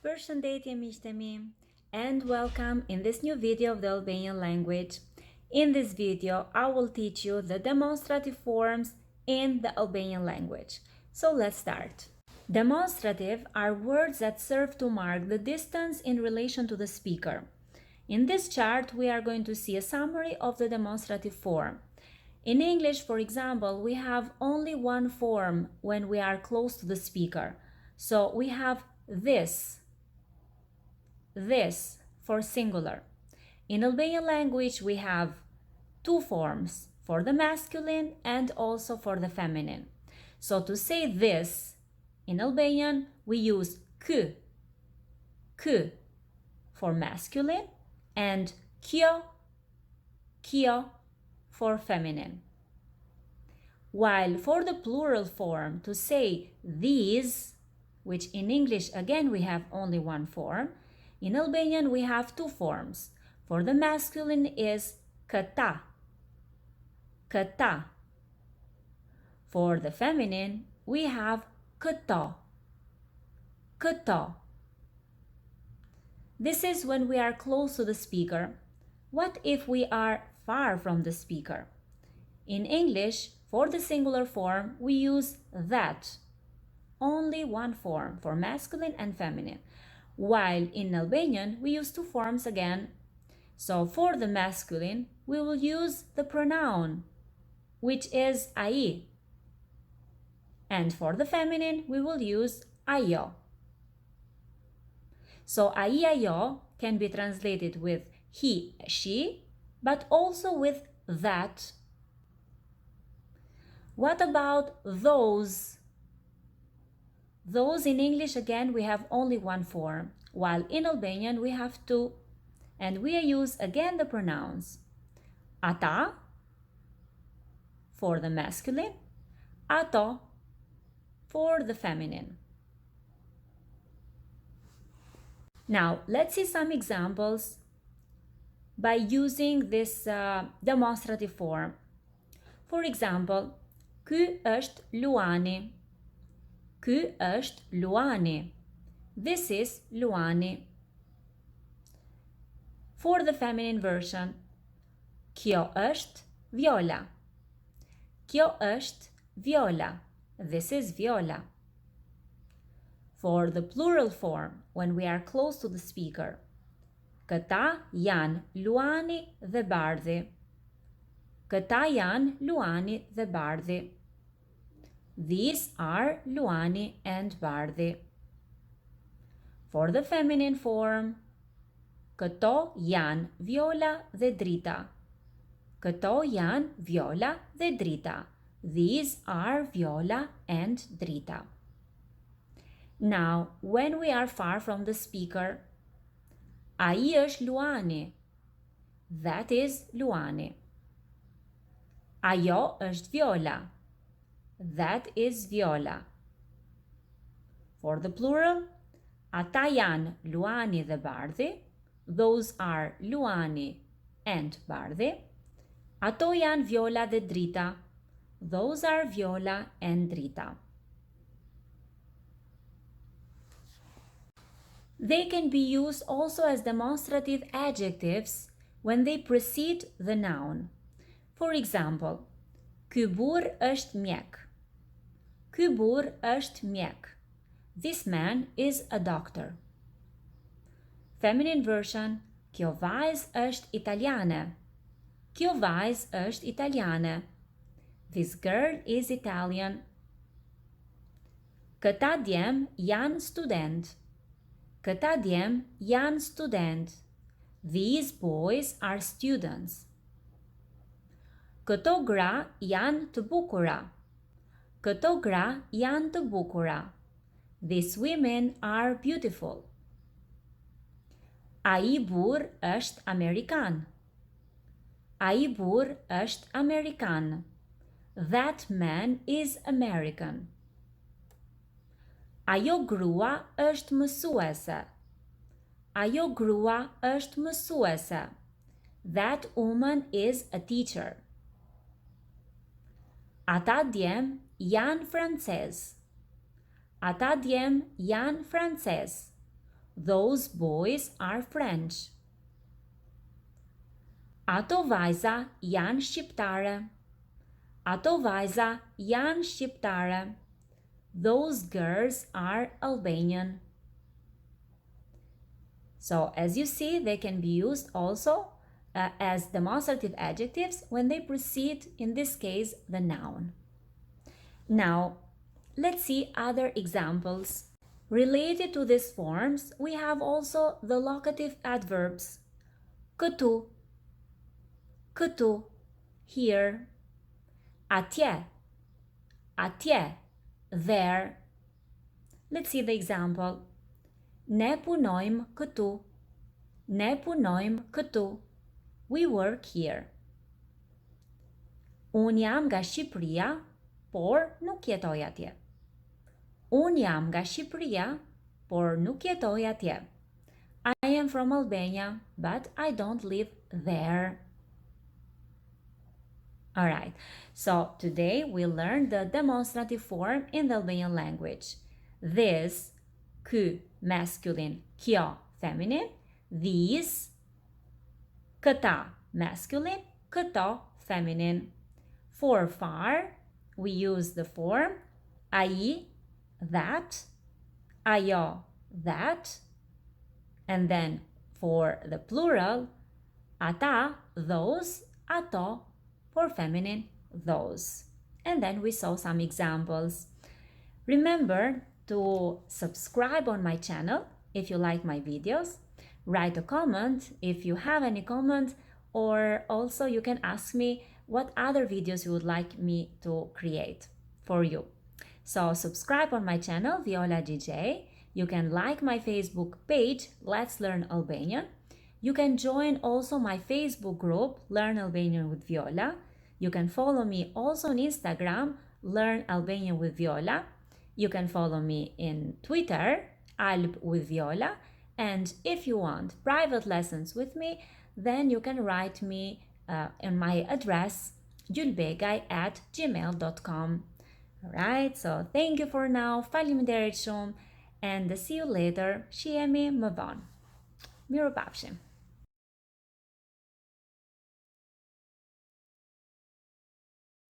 Përshëndetje miqtemi and welcome in this new video of the Albanian language. In this video, I will teach you the demonstrative forms in the Albanian language. So let's start. Demonstrative are words that serve to mark the distance in relation to the speaker. In this chart, we are going to see a summary of the demonstrative form. In English, for example, we have only one form when we are close to the speaker. So we have this for singular. In Albanian language, we have two forms, for the masculine and also for the feminine. So to say this, in Albanian, we use k for masculine and kjo for feminine. While for the plural form, to say these, which in English, again, we have only one form, in Albanian, we have two forms. For the masculine is këta. For the feminine, we have këto. This is when we are close to the speaker. What if we are far from the speaker? In English, for the singular form, we use that. Only one form for masculine and feminine. While in Albanian, we use two forms again. So for the masculine, we will use the pronoun, which is ai. And for the feminine, we will use ajo. So ai, ajo can be translated with he, she, but also with that. What about those? Those in English, again, we have only one form, while in Albanian we have two, and we use again the pronouns. Ata for the masculine, ato for the feminine. Now, let's see some examples by using this demonstrative form. For example, ky është Luani. Ky është Luani. This is Luani. For the feminine version, kjo është Viola. Kjo është Viola. This is Viola. For the plural form, when we are close to the speaker, këta janë Luani dhe Bardhi. Këta janë Luani dhe Bardhi. These are Luani and Bardhi. For the feminine form, këto janë Viola dhe Drita. Këto janë Viola dhe Drita. These are Viola and Drita. Now, when we are far from the speaker, ai është Luani. That is Luani. Ajo është Viola. That is Viola. For the plural, ata janë Luani dhe Bardhi. Those are Luani and Bardhi. Ato janë Viola dhe Drita. Those are Viola and Drita. They can be used also as demonstrative adjectives when they precede the noun. For example, ky burr është mjek. Ky burr është mjek. This man is a doctor. Feminine version, kjo vajzë është italiane. Kjo vajzë është italiane. This girl is Italian. Këta djem janë student. Këta djem janë student. These boys are students. Këto gra janë të bukura. Këto gra janë të bukura. These women are beautiful. Ai burr është Amerikan. Ai burr është Amerikan. That man is American. Ajo grua është mësuese. Ajo grua është mësuese. That woman is a teacher. Ata djem janë francez. Ata djem janë francez. Those boys are French. Ato vajza janë shqiptare. Ato vajza janë shqiptare. Those girls are Albanian. So as you see, they can be used also as demonstrative adjectives when they precede, in this case, the noun. Now, let's see other examples. Related to these forms, we have also the locative adverbs. Këtu, këtu, here. Atje, atje, there. Let's see the example. Ne punojmë këtu. Ne punojmë këtu. We work here. Unë jam nga Shqipëria, por nuk jetoj atje. Unë jam nga Shqipëria, por nuk jetoj atje. I am from Albania, but I don't live there. Alright, so today we learned the demonstrative form in the Albanian language. This, ky, masculine, kjo, feminine. These, këta, masculine, këto, feminine. For far, we use the form ai, that, ajo, that. And then for the plural, ata, those, ato, for feminine, those. And then we saw some examples. Remember to subscribe on my channel if you like my videos. Write a comment if you have any comment, or also you can ask me what other videos you would like me to create for you. So subscribe on my channel, Viola DJ. You can like my Facebook page, Let's Learn Albanian. You can join also my Facebook group, Learn Albanian with Viola. You can follow me also on Instagram, Learn Albanian with Viola. You can follow me in Twitter, Alb with Viola. And if you want private lessons with me, then you can write me on my address, julbegaj@gmail.com. Alright, so thank you for now. Faleminderit shumë, and see you later. Shihemi më vonë. Mirupafshim.